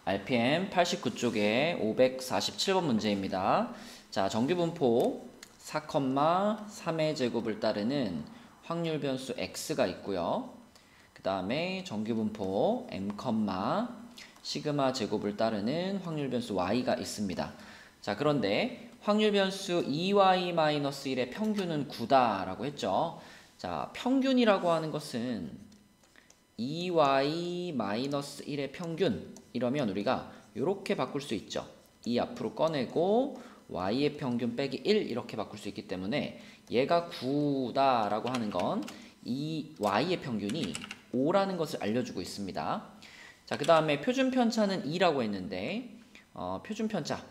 RPM 89쪽에 547번 문제입니다. 자, 정규분포 4,3의 제곱을 따르는 확률 변수 x가 있고요. 그 다음에 정규분포 m, 시그마 제곱을 따르는 확률 변수 y가 있습니다. 자, 그런데 확률 변수 2y-1의 평균은 9다 라고 했죠. 자, 평균이라고 하는 것은 2y-1의 평균 이러면 우리가 이렇게 바꿀 수 있죠. 2 앞으로 꺼내고 y의 평균 빼기 1 이렇게 바꿀 수 있기 때문에 얘가 9다 라고 하는 건 이 y의 평균이 5라는 것을 알려주고 있습니다. 자, 그 다음에 표준 편차는 2라고 했는데 표준 편차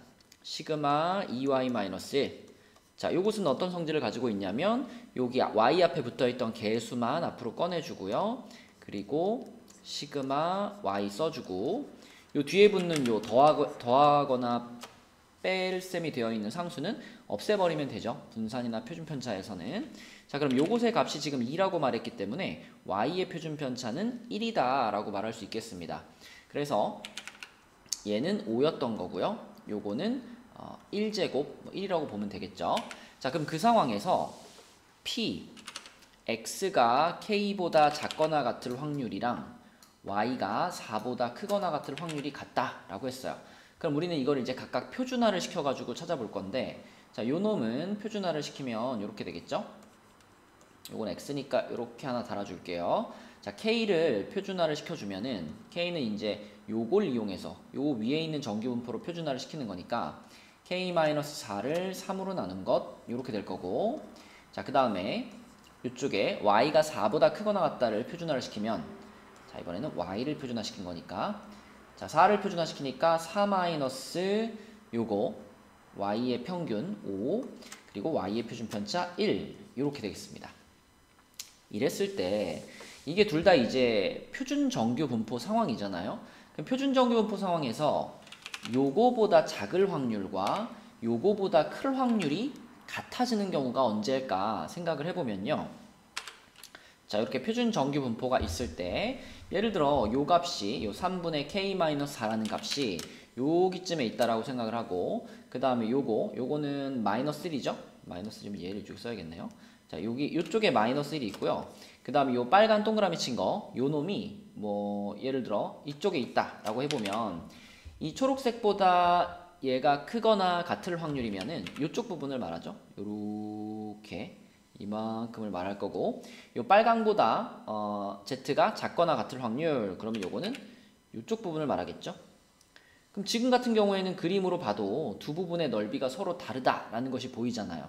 시그마 2y-1. 자, 요것은 어떤 성질을 가지고 있냐면 여기 y 앞에 붙어있던 개수만 앞으로 꺼내주고요. 그리고 시그마 y 써주고 요 뒤에 붙는 요 더하거나 뺄 셈이 되어 있는 상수는 없애버리면 되죠. 분산이나 표준 편차에서는. 자, 그럼 요것의 값이 지금 2라고 말했기 때문에 y의 표준 편차는 1이다 라고 말할 수 있겠습니다. 그래서 얘는 5였던 거고요. 요거는 1제곱 1이라고 보면 되겠죠. 자, 그럼 그 상황에서 p x가 k보다 작거나 같을 확률이랑 y가 4보다 크거나 같을 확률이 같다라고 했어요. 그럼 우리는 이걸 이제 각각 표준화를 시켜가지고 찾아볼 건데, 자, 요 놈은 표준화를 시키면 이렇게 되겠죠? 요건 x니까 이렇게 하나 달아줄게요. 자, k를 표준화를 시켜주면은 k는 이제 요걸 이용해서 요 위에 있는 정규분포로 표준화를 시키는 거니까 k-4를 3으로 나눈 것 이렇게 될 거고, 자, 그 다음에 이쪽에 y가 4보다 크거나 같다를 표준화를 시키면, 자, 이번에는 y를 표준화시킨 거니까, 자, 4를 표준화시키니까 4 마이너스 요거 y의 평균 5 그리고 y의 표준 편차 1 이렇게 되겠습니다. 이랬을 때 이게 둘 다 이제 표준 정규 분포 상황이잖아요. 그럼 표준 정규 분포 상황에서 요거보다 작을 확률과 요거보다 클 확률이 같아지는 경우가 언제일까 생각을 해보면요. 자, 이렇게 표준 정규 분포가 있을 때 예를 들어 요 값이 요 3분의 k-4라는 값이 여기쯤에 있다라고 생각을 하고, 그 다음에 요거는 마이너스 1이죠. 마이너스 1이면 얘를 이쪽에 써야겠네요. 자, 여기 요쪽에 마이너스 1이 있고요. 그 다음에 요 빨간 동그라미 친 거 요 놈이 뭐 예를 들어 이쪽에 있다라고 해보면 이 초록색보다 얘가 크거나 같을 확률이면은 이쪽 부분을 말하죠. 요렇게 이만큼을 말할 거고, 요 빨강보다 z가 작거나 같을 확률, 그러면 요거는 이쪽 부분을 말하겠죠. 그럼 지금 같은 경우에는 그림으로 봐도 두 부분의 넓이가 서로 다르다라는 것이 보이잖아요.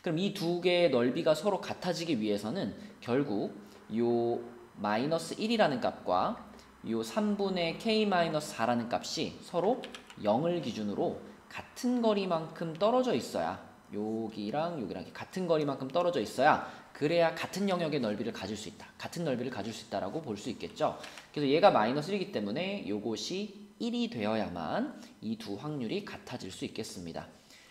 그럼 이 두 개의 넓이가 서로 같아지기 위해서는 결국 요 마이너스 1이라는 값과 요 3분의 k-4라는 값이 서로 0을 기준으로 같은 거리만큼 떨어져 있어야, 여기랑 여기랑 같은 거리만큼 떨어져 있어야 그래야 같은 영역의 넓이를 가질 수 있다. 같은 넓이를 가질 수 있다라고 볼 수 있겠죠. 그래서 얘가 마이너스 1이기 때문에 요것이 1이 되어야만 이 두 확률이 같아질 수 있겠습니다.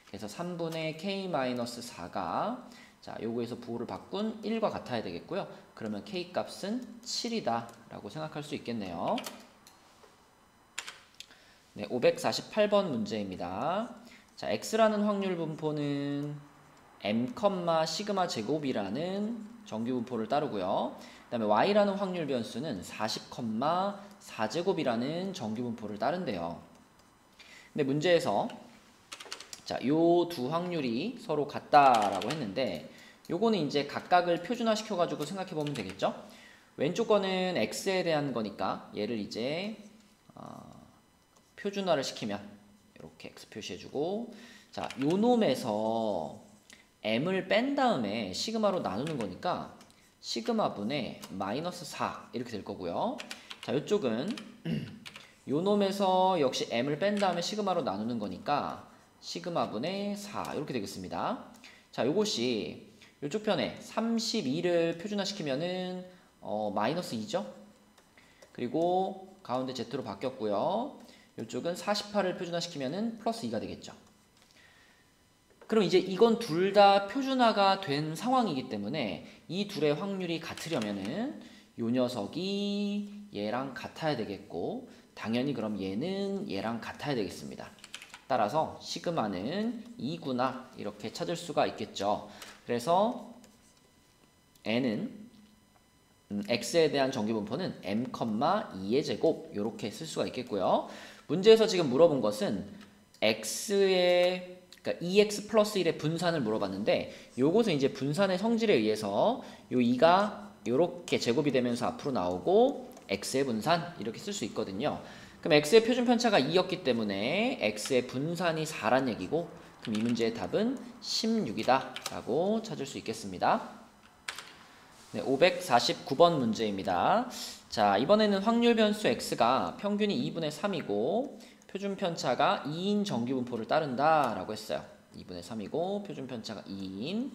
그래서 3분의 k-4가 자, 요거에서 부호를 바꾼 1과 같아야 되겠고요. 그러면 k 값은 7이다 라고 생각할 수 있겠네요. 네, 548번 문제입니다. 자, x라는 확률 분포는 m, 시그마 제곱이라는 정규 분포를 따르고요. 그 다음에 y라는 확률 변수는 40, 4제곱이라는 정규 분포를 따른대요. 근데 문제에서 자, 요 두 확률이 서로 같다라고 했는데 요거는 이제 각각을 표준화 시켜가지고 생각해 보면 되겠죠? 왼쪽 거는 x에 대한 거니까 얘를 이제 표준화를 시키면 이렇게 x 표시해주고, 자, 요 놈에서 m을 뺀 다음에 시그마로 나누는 거니까 시그마 분의 마이너스 4 이렇게 될 거고요. 자, 이쪽은 요 놈에서 역시 m을 뺀 다음에 시그마로 나누는 거니까 시그마 분의 4 이렇게 되겠습니다. 자, 요것이 이쪽 편에 32를 표준화시키면은 마이너스 2죠. 그리고 가운데 z로 바뀌었고요. 이쪽은 48을 표준화시키면은 플러스 2가 되겠죠. 그럼 이제 이건 둘 다 표준화가 된 상황이기 때문에 이 둘의 확률이 같으려면은 요 녀석이 얘랑 같아야 되겠고, 당연히 그럼 얘는 얘랑 같아야 되겠습니다. 따라서 시그마는 2구나 이렇게 찾을 수가 있겠죠. 그래서 n은 x에 대한 정규분포는 m, 2의 제곱 이렇게 쓸 수가 있겠고요. 문제에서 지금 물어본 것은 x의 그러니까 2x 플러스 1의 분산을 물어봤는데 요것은 이제 분산의 성질에 의해서 요 2가 이렇게 제곱이 되면서 앞으로 나오고 x의 분산 이렇게 쓸 수 있거든요. 그럼 x의 표준 편차가 2였기 때문에 x의 분산이 4란 얘기고 그럼 이 문제의 답은 16이다 라고 찾을 수 있겠습니다. 네, 549번 문제입니다. 자, 이번에는 확률 변수 x가 평균이 2분의 3이고 표준 편차가 2인 정규분포를 따른다 라고 했어요. 2분의 3이고 표준 편차가 2인.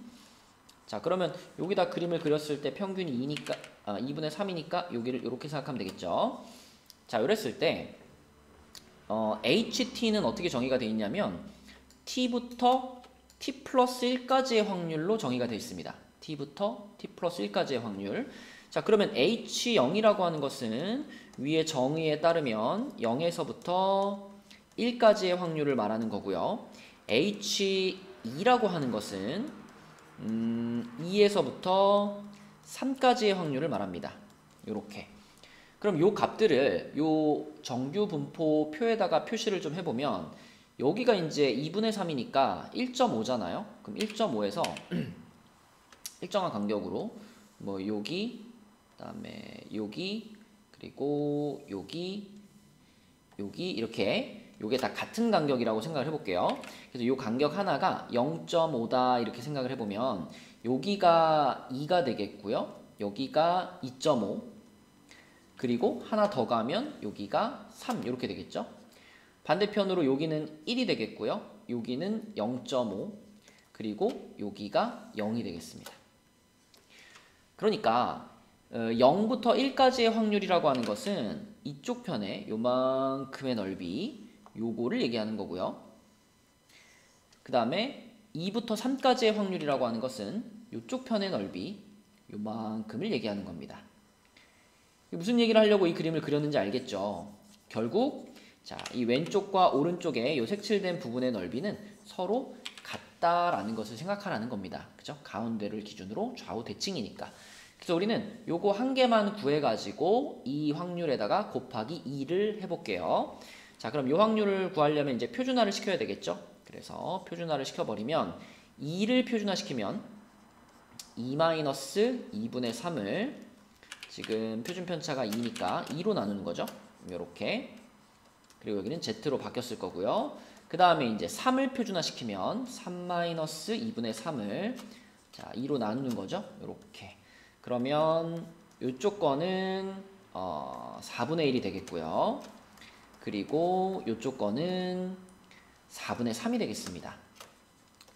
자, 그러면 여기다 그림을 그렸을 때 평균이 2분의 3이니까 여기를 이렇게 생각하면 되겠죠. 자, 이랬을 때 HT는 어떻게 정의가 되어 있냐면 T부터 T 플러스 1까지의 확률로 정의가 되어 있습니다. T부터 T 플러스 1까지의 확률. 자, 그러면 H0이라고 하는 것은 위의 정의에 따르면 0에서부터 1까지의 확률을 말하는 거고요. H2라고 하는 것은 2에서부터 3까지의 확률을 말합니다. 요렇게. 그럼 요 값들을 요 정규 분포 표에다가 표시를 좀 해보면 여기가 이제 2분의 3이니까 1.5잖아요. 그럼 1.5에서 일정한 간격으로 뭐 여기 그다음에 여기 그리고 여기 이렇게 요게 다 같은 간격이라고 생각을 해볼게요. 그래서 요 간격 하나가 0.5다 이렇게 생각을 해보면 여기가 2가 되겠고요. 여기가 2.5 그리고 하나 더 가면 여기가 3 이렇게 되겠죠. 반대편으로 여기는 1이 되겠고요. 여기는 0.5 그리고 여기가 0이 되겠습니다. 그러니까 0부터 1까지의 확률이라고 하는 것은 이쪽 편에 요만큼의 넓이 요거를 얘기하는 거고요. 그 다음에 2부터 3까지의 확률이라고 하는 것은 이쪽 편의 넓이 요만큼을 얘기하는 겁니다. 무슨 얘기를 하려고 이 그림을 그렸는지 알겠죠? 결국 자, 이 왼쪽과 오른쪽에 요 색칠된 부분의 넓이는 서로 같다라는 것을 생각하라는 겁니다. 그죠? 가운데를 기준으로 좌우 대칭이니까. 그래서 우리는 요거 한 개만 구해가지고 이 확률에다가 곱하기 2를 해볼게요. 자, 그럼 요 확률을 구하려면 이제 표준화를 시켜야 되겠죠? 그래서 표준화를 시켜버리면 2를 표준화시키면 2-2분의 3을 지금 표준 편차가 2니까 2로 나누는 거죠. 요렇게. 그리고 여기는 Z로 바뀌었을 거고요. 그 다음에 이제 3을 표준화시키면 3-2분의 3을 자 2로 나누는 거죠. 요렇게. 그러면 이쪽 거는 4분의 1이 되겠고요. 그리고 이쪽 거는 4분의 3이 되겠습니다.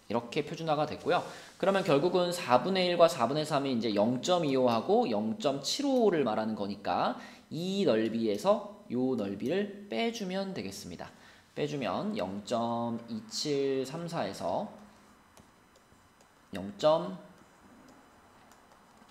이렇게 표준화가 됐고요. 그러면 결국은 4분의 1과 4분의 3이 이제 0.25하고 0.75를 말하는 거니까 이 넓이에서 이 넓이를 빼주면 되겠습니다. 빼주면 0.2734에서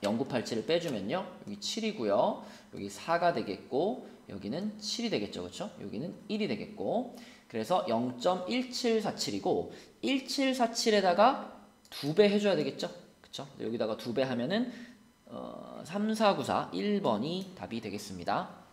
0.0987을 빼주면요. 여기 7이고요. 여기 4가 되겠고 여기는 7이 되겠죠. 그렇죠? 여기는 1이 되겠고 그래서 0.1747이고 1747에다가 2배 해줘야 되겠죠. 그쵸? 여기다가 2배 하면은 3494 1번이 답이 되겠습니다.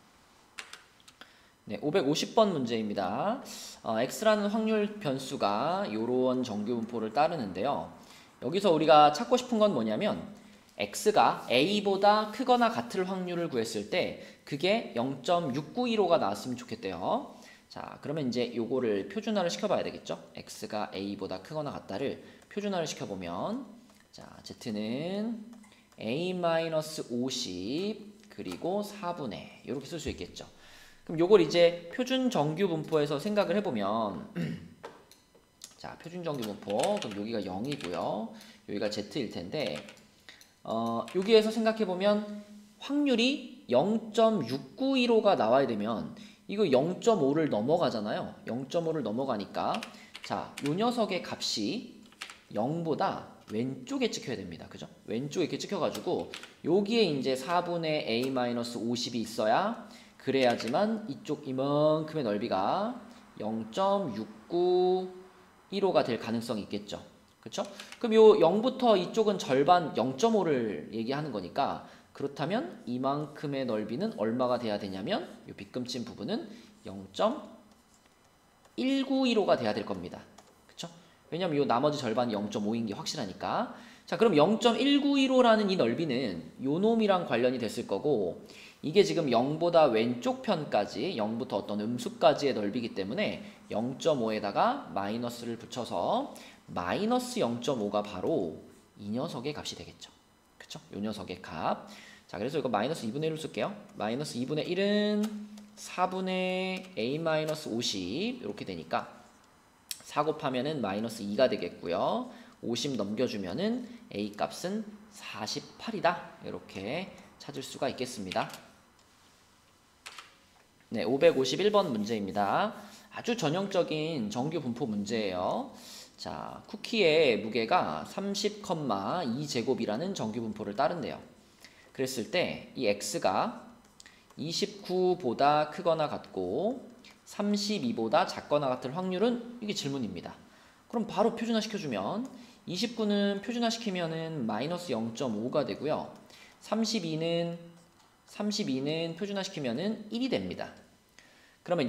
네, 550번 문제입니다. x라는 확률 변수가 이런 정규분포를 따르는데요. 여기서 우리가 찾고 싶은 건 뭐냐면 x가 a보다 크거나 같을 확률을 구했을 때 그게 0.6915가 나왔으면 좋겠대요. 자, 그러면 이제 요거를 표준화를 시켜봐야 되겠죠. x가 a보다 크거나 같다를 표준화를 시켜보면 자, z는 a-50 그리고 4분의 이렇게 쓸 수 있겠죠. 그럼 요걸 이제 표준 정규 분포에서 생각을 해보면 자, 표준 정규 분포 그럼 여기가 0이고요. 여기가 z일 텐데 여기에서 생각해보면 확률이 0.6915가 나와야 되면 이거 0.5를 넘어가잖아요. 0.5를 넘어가니까 자, 요 녀석의 값이 0보다 왼쪽에 찍혀야 됩니다. 그죠? 왼쪽에 이렇게 찍혀가지고 여기에 이제 4분의 a-50이 있어야 그래야지만 이쪽 이만큼의 넓이가 0.6915가 될 가능성이 있겠죠. 그렇죠? 그럼 요 0부터 이쪽은 절반 0.5를 얘기하는 거니까 그렇다면 이만큼의 넓이는 얼마가 돼야 되냐면 요 빗금친 부분은 0.1915가 돼야 될 겁니다. 그렇죠? 왜냐면 요 나머지 절반이 0.5인 게 확실하니까. 자, 그럼 0.1915라는 이 넓이는 요 놈이랑 관련이 됐을 거고 이게 지금 0보다 왼쪽 편까지 0부터 어떤 음수까지의 넓이기 때문에 0.5에다가 마이너스를 붙여서 마이너스 0.5가 바로 이 녀석의 값이 되겠죠. 그쵸? 요 녀석의 값. 자, 그래서 이거 마이너스 2분의 1로 쓸게요. 마이너스 2분의 1은 4분의 a-50 이렇게 되니까 4 곱하면은 마이너스 2가 되겠고요. 50 넘겨주면은 a 값은 48이다. 이렇게 찾을 수가 있겠습니다. 네, 551번 문제입니다. 아주 전형적인 정규 분포 문제예요. 자, 쿠키의 무게가 30,2제곱이라는 정규 분포를 따른대요. 그랬을 때 이 x가 29보다 크거나 같고 32보다 작거나 같을 확률은 이게 질문입니다. 그럼 바로 표준화 시켜주면 29는 표준화 시키면은 마이너스 0.5가 되고요. 32는 표준화 시키면은 1이 됩니다. 그러면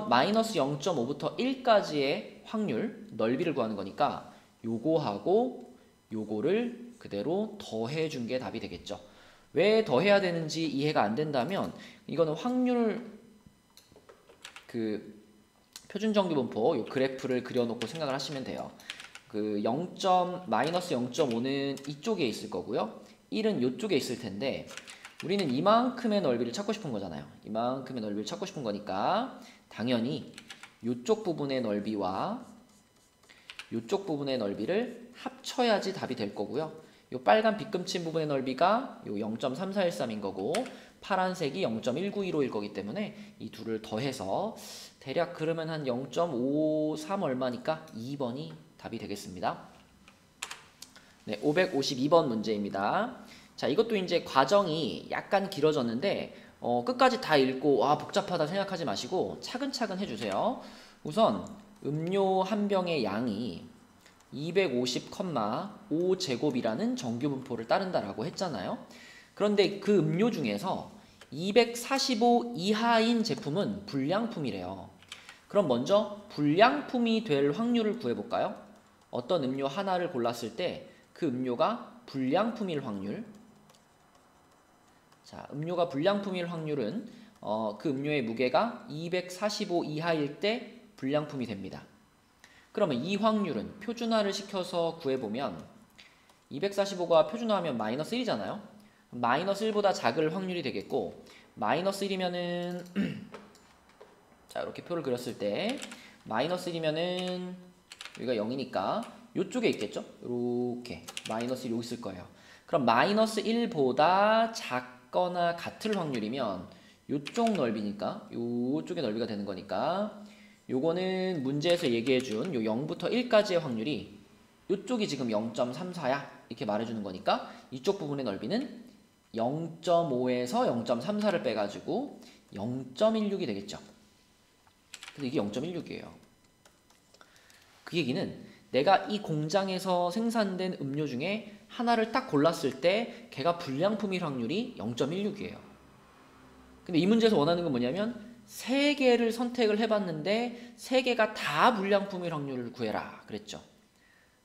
마이너스 0.5부터 1까지의 확률, 넓이를 구하는 거니까 요거하고 요거를 그대로 더해준 게 답이 되겠죠. 왜 더해야 되는지 이해가 안 된다면 이거는 확률 표준 정규 분포 요 그래프를 그려놓고 생각을 하시면 돼요. 마이너스 0.5는 이쪽에 있을 거고요. 1은 이쪽에 있을 텐데 우리는 이만큼의 넓이를 찾고 싶은 거잖아요. 이만큼의 넓이를 찾고 싶은 거니까 당연히 이쪽 부분의 넓이와 이쪽 부분의 넓이를 합쳐야지 답이 될 거고요. 이 빨간 빗금친 부분의 넓이가 0.3413인 거고 파란색이 0.1915일 거기 때문에 이 둘을 더해서 대략 그러면 한 0.53 얼마니까 2번이 답이 되겠습니다. 네, 552번 문제입니다. 자, 이것도 이제 과정이 약간 길어졌는데 끝까지 다 읽고 와 복잡하다 생각하지 마시고 차근차근 해주세요. 우선 음료 한 병의 양이 250,5제곱이라는 정규 분포를 따른다라고 했잖아요. 그런데 그 음료 중에서 245 이하인 제품은 불량품이래요. 그럼 먼저 불량품이 될 확률을 구해볼까요? 어떤 음료 하나를 골랐을 때 그 음료가 불량품일 확률. 자, 음료가 불량품일 확률은 그 음료의 무게가 245 이하일 때 불량품이 됩니다. 그러면 이 확률은 표준화를 시켜서 구해보면 245가 표준화하면 마이너스 1이잖아요. 마이너스 1보다 작을 확률이 되겠고 마이너스 1이면은 자, 이렇게 표를 그렸을 때 마이너스 1이면은 여기가 0이니까 이쪽에 있겠죠? 이렇게 마이너스 1 여기 있을 거예요. 그럼 마이너스 1보다 작거나 같을 확률이면 이쪽 넓이니까 이쪽의 넓이가 되는 거니까 요거는 문제에서 얘기해준 요 0부터 1까지의 확률이 이쪽이 지금 0.34야 이렇게 말해주는 거니까 이쪽 부분의 넓이는 0.5에서 0.34를 빼가지고 0.16이 되겠죠. 근데 이게 0.16이에요. 그 얘기는 내가 이 공장에서 생산된 음료 중에 하나를 딱 골랐을 때 걔가 불량품일 확률이 0.16이에요. 근데 이 문제에서 원하는 건 뭐냐면 3개를 선택을 해봤는데 3개가 다 불량품일 확률을 구해라 그랬죠.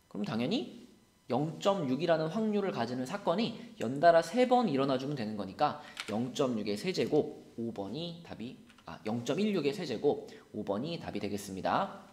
그럼 당연히 0.6이라는 확률을 가지는 사건이 연달아 3번 일어나주면 되는 거니까 0.6의 세제곱 0.16의 세제곱 5번이 답이 되겠습니다.